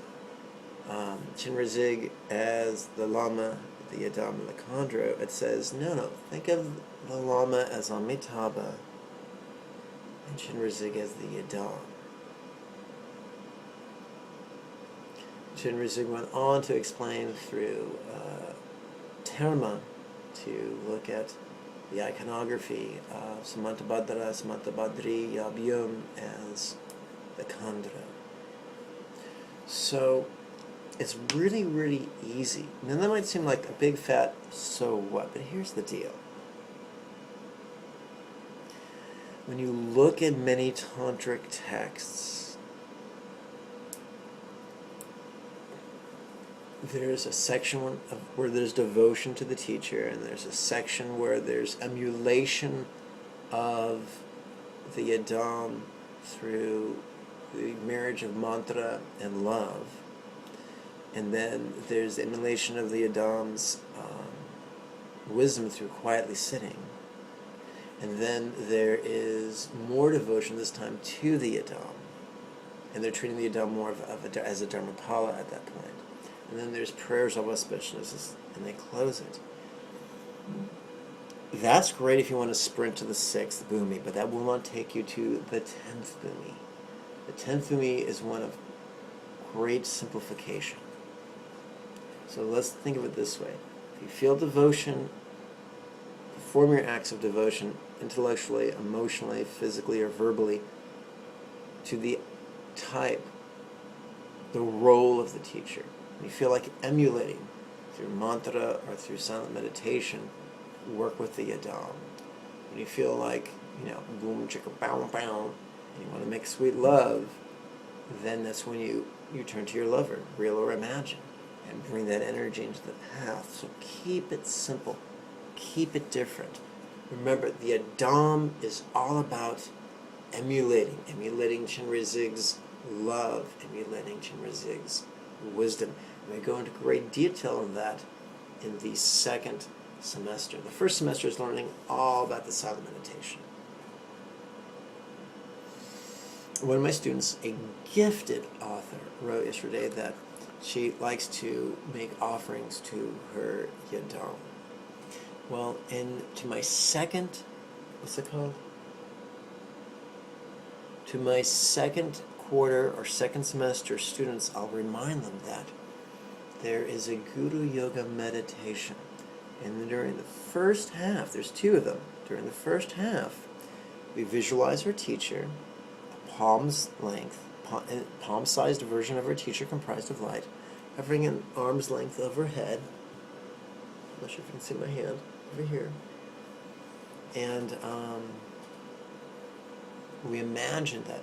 Chenrezig as the Lama, the Adam, and the Khandro, it says, no, think of the Lama as Amitabha and Chenrezig as the Adam. Chenrezig went on to explain through Terma to look at the iconography of Samantabhadra, Samantabhadri, Yabyum as the Khandra. So it's really, really easy. Now that might seem like a big fat so what, but here's the deal. When you look at many tantric texts, there's a section where there's devotion to the teacher, and there's a section where there's emulation of the Adam through the marriage of mantra and love. And then there's the emulation of the Adam's wisdom through quietly sitting. And then there is more devotion, this time to the Adam. And they're treating the Adam more as a Dharmapala at that point. And then there's prayers of auspiciousness, and they close it. That's great if you want to sprint to the 6th Bhumi, but that will not take you to the 10th Bhumi. The 10th Bhumi is one of great simplification. So let's think of it this way. If you feel devotion, perform your acts of devotion intellectually, emotionally, physically, or verbally to the type, the role of the teacher. You feel like emulating through mantra or through silent meditation, work with the Adam. When you feel like, boom, chicka, bow, bow, and you want to make sweet love, then that's when you turn to your lover, real or imagined, and bring that energy into the path. So keep it simple. Keep it different. Remember, the Adam is all about emulating Chenrezig's love, emulating Chenrezig's wisdom. And we go into great detail on that in the second semester. The first semester is learning all about the silent meditation. One of my students, a gifted author, wrote yesterday that She likes to make offerings to her yadam. Well, to my second, what's it called? To my second quarter or second semester students, I'll remind them that there is a Guru Yoga meditation. And during the first half, there's two of them. During the first half, we visualize our teacher, a palm's length, palm-sized version of our teacher comprised of light, hovering an arm's length overhead. I'm not sure if you can see my hand over here. And we imagine that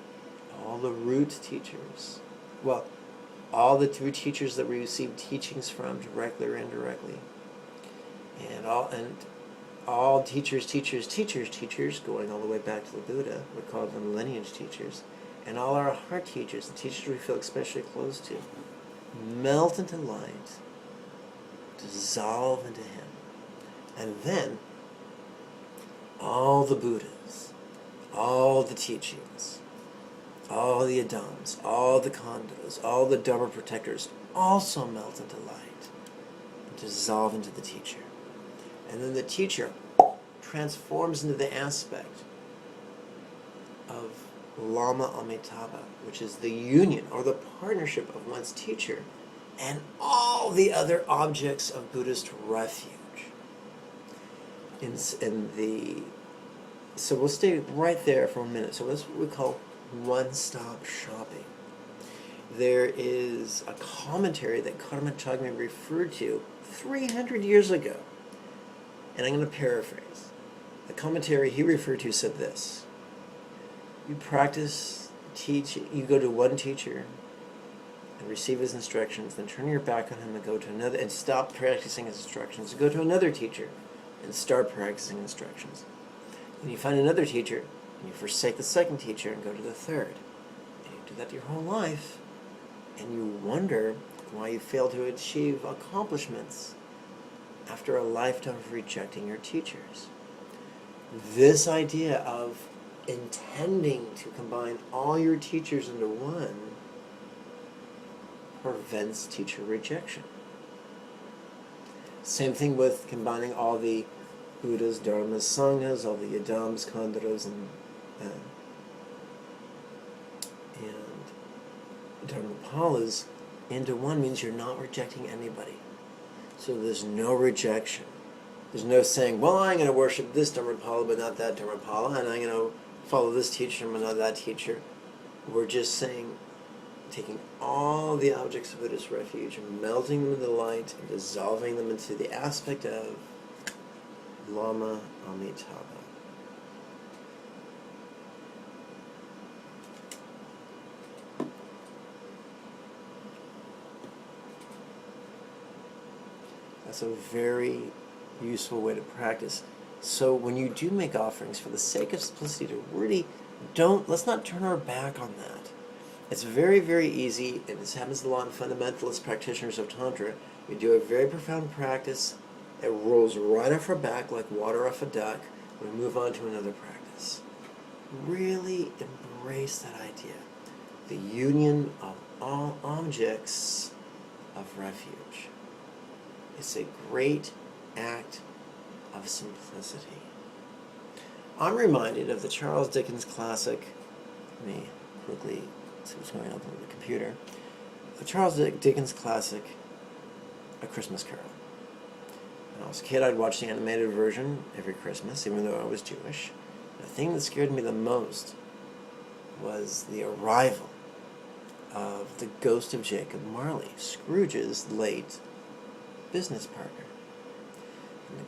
all the root teachers, well, all the root teachers that we receive teachings from, directly or indirectly, and all teachers, going all the way back to the Buddha, we call them lineage teachers, and all our heart teachers, the teachers we feel especially close to, melt into light, dissolve into Him. And then, all the Buddhas, all the teachings, all the Adams, all the Kondos, all the Dharma protectors also melt into light and dissolve into the teacher. And then the teacher transforms into the aspect of Lama Amitabha, which is the union or the partnership of one's teacher and all the other objects of Buddhist refuge. So we'll stay right there for a minute. So that's what we call one-stop shopping. There is a commentary that Karma Jigme referred to 300 years ago. And I'm going to paraphrase. The commentary he referred to said this: you practice, you go to one teacher and receive his instructions, then turn your back on him and go to another, and stop practicing his instructions, go to another teacher and start practicing instructions. Then you find another teacher, and you forsake the second teacher and go to the third. And you do that your whole life, and you wonder why you fail to achieve accomplishments after a lifetime of rejecting your teachers. This idea of intending to combine all your teachers into one prevents teacher rejection. Same thing with combining all the Buddhas, Dharmas, Sanghas, all the Yadams, Khandaras, and Dharmapalas into one means you're not rejecting anybody. So there's no rejection. There's no saying, well, I'm going to worship this Dharmapala but not that Dharmapala, and I'm going to follow this teacher but not that teacher. We're just saying, taking all the objects of Buddhist refuge and melting them in the light and dissolving them into the aspect of Lama Amitabha. That's a very useful way to practice. So when you do make offerings, for the sake of simplicity, to really let's not turn our back on that. It's very, very easy, and this happens a lot in fundamentalist practitioners of Tantra. We do a very profound practice, it rolls right off our back like water off a duck, we move on to another practice. Really embrace that idea. The union of all objects of refuge. It's a great act of simplicity. I'm reminded of the Charles Dickens classic. Let me quickly see what's going on with the computer. The Charles Dickens classic, A Christmas Carol. When I was a kid, I'd watch the animated version every Christmas, even though I was Jewish. The thing that scared me the most was the arrival of the ghost of Jacob Marley, Scrooge's late business partner. And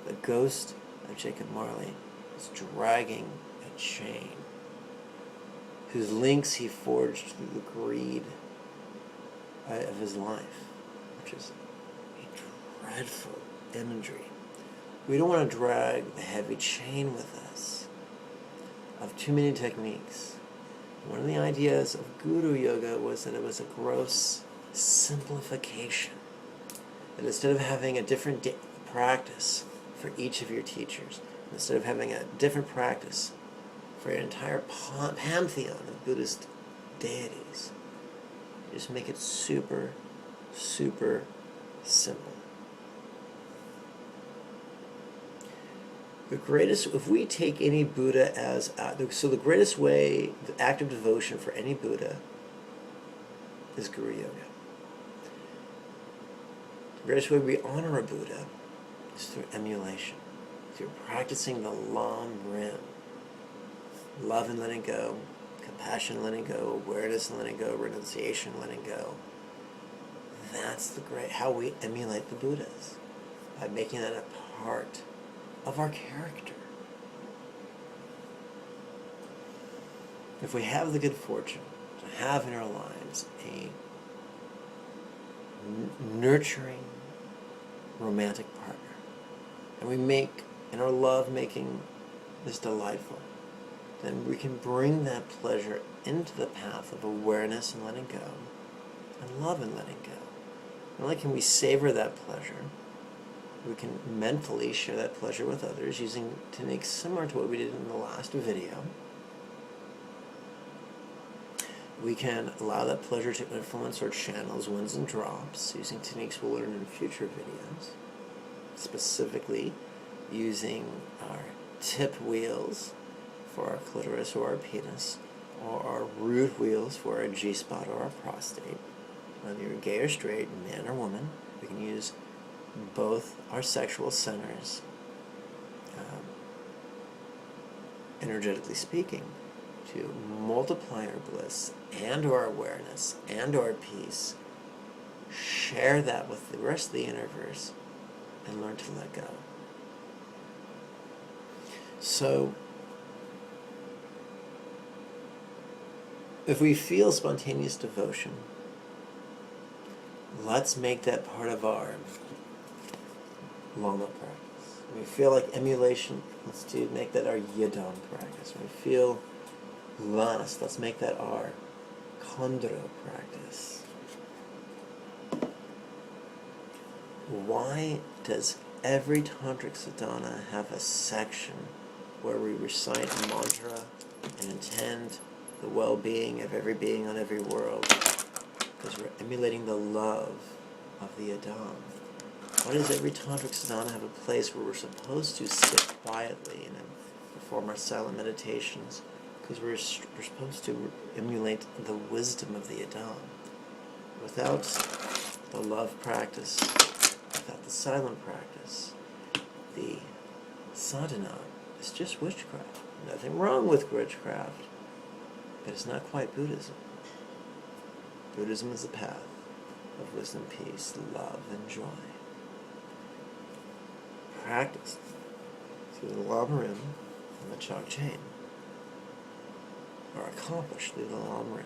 the ghost of Jacob Marley is dragging a chain whose links he forged through the greed of his life, which is a dreadful imagery. We don't want to drag the heavy chain with us of too many techniques. One of the ideas of Guru Yoga was that it was a gross simplification. And instead of having a different practice for each of your teachers, instead of having a different practice for your entire pantheon of Buddhist deities, Just make it super, super simple. The greatest, if we take any Buddha as, so the greatest way, the act of devotion for any Buddha is Guru Yoga. The greatest way we honor a Buddha is through emulation, through practicing the Lam Rim. Love and letting go, compassion and letting go, awareness and letting go, renunciation and letting go. That's the great, how we emulate the Buddhas, by making that a part of our character. If we have the good fortune to have in our lives a nurturing romantic partner, and we make, in our love making this delightful, then we can bring that pleasure into the path of awareness and letting go, and love and letting go. Not only can we savor that pleasure, we can mentally share that pleasure with others using techniques similar to what we did in the last video. We can allow that pleasure to influence our channels, winds and drops, using techniques we'll learn in future videos. Specifically, using our tip wheels for our clitoris or our penis, or our root wheels for our G-spot or our prostate. Whether you're gay or straight, man or woman, we can use both our sexual centers, energetically speaking, to multiply our bliss and our awareness and our peace, share that with the rest of the universe, and learn to let go. So, if we feel spontaneous devotion, let's make that part of our Lama practice. When we feel like emulation, let's make that our Yidam practice. When we feel lust, let's make that our Khandro practice. Why does every Tantric sadhana have a section where we recite a mantra and intend the well-being of every being on every world? Because we're emulating the love of the Adam. Why does every Tantric sadhana have a place where we're supposed to sit quietly and perform our silent meditations? Because we're supposed to emulate the wisdom of the Adam. Without the love practice, without the silent practice, the sadhana is just witchcraft. Nothing wrong with witchcraft, but it's not quite Buddhism. Buddhism is the path of wisdom, peace, love, and joy. Practiced through the Lama Rim and the Chok chain, or accomplished through the Lama Rim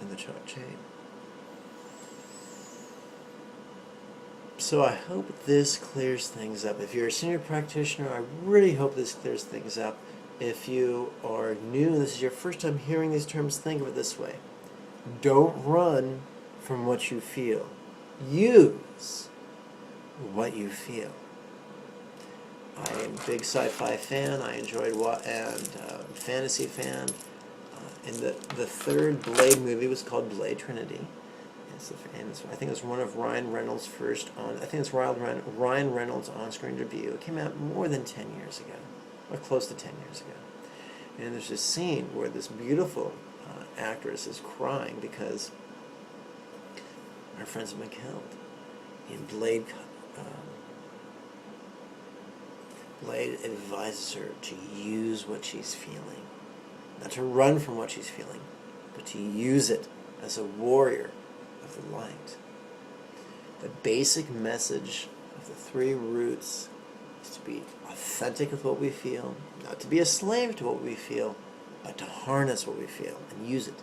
and the Chok chain. So I hope this clears things up. If you're a senior practitioner, I really hope this clears things up. If you are new, this is your first time hearing these terms, think of it this way. Don't run from what you feel. Use what you feel. I am a big sci-fi fan. I enjoyed fantasy fan. And the third Blade movie was called Blade Trinity. I think it was one of Ryan Reynolds' Ryan Reynolds' on-screen debut. It came out more than 10 years ago, or close to 10 years ago. And there's this scene where this beautiful actress is crying because her friends have been killed. And Blade advises her to use what she's feeling. Not to run from what she's feeling, but to use it as a warrior of the light. The basic message of the three roots is to be authentic with what we feel, not to be a slave to what we feel, but to harness what we feel and use it,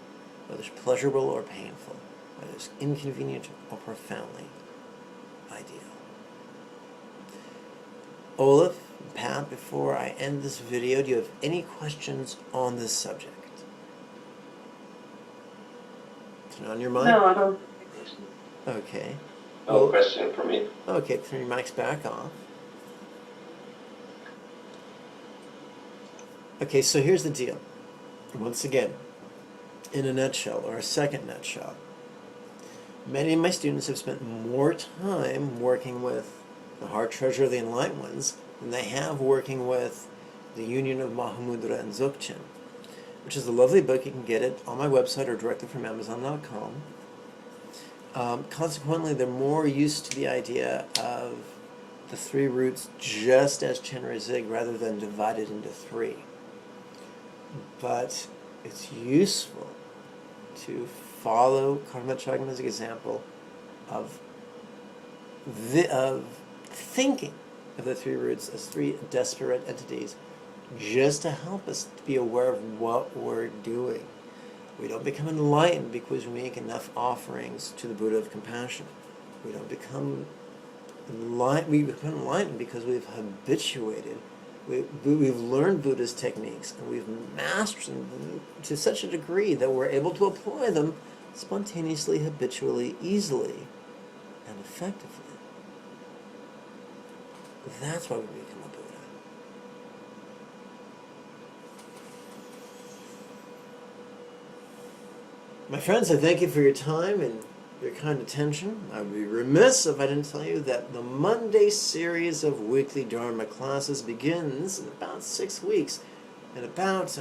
whether it's pleasurable or painful, whether it's inconvenient or profoundly ideal. Olaf, Pat, before I end this video, do you have any questions on this subject? Is it on your mind? No, I don't. Okay. No question for me. Okay, turn your mics back off. Okay, so here's the deal. Once again, in a nutshell, or a second nutshell, Many of my students have spent more time working with the Heart Treasure of the Enlightened Ones than they have working with the Union of Mahamudra and Dzogchen, which is a lovely book. You can get it on my website or directly from Amazon.com. Consequently, they're more used to the idea of the three roots just as Chenrezig rather than divided into three. But it's useful to follow Karma Chagma's example of thinking of the three roots as three disparate entities, just to help us be aware of what we're doing. We don't become enlightened because we make enough offerings to the Buddha of compassion. We don't become enlightened. We become enlightened because we've habituated. We've learned Buddha's techniques, and we've mastered them to such a degree that we're able to apply them spontaneously, habitually, easily, and effectively. That's why we become a Buddha. My friends, I thank you for your time and your kind attention. I would be remiss if I didn't tell you that the Monday series of weekly Dharma classes begins in about 6 weeks, in about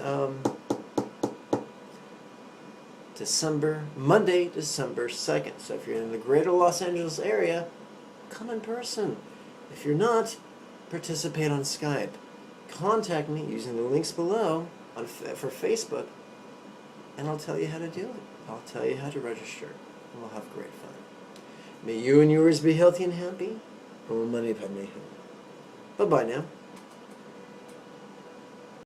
Monday, December 2nd. So if you're in the greater Los Angeles area, come in person. If you're not, participate on Skype. Contact me using the links below for Facebook, and I'll tell you how to do it. I'll tell you how to register, and we'll have great fun. May you and yours be healthy and happy. Om Mani Padme Hum. Bye-bye now.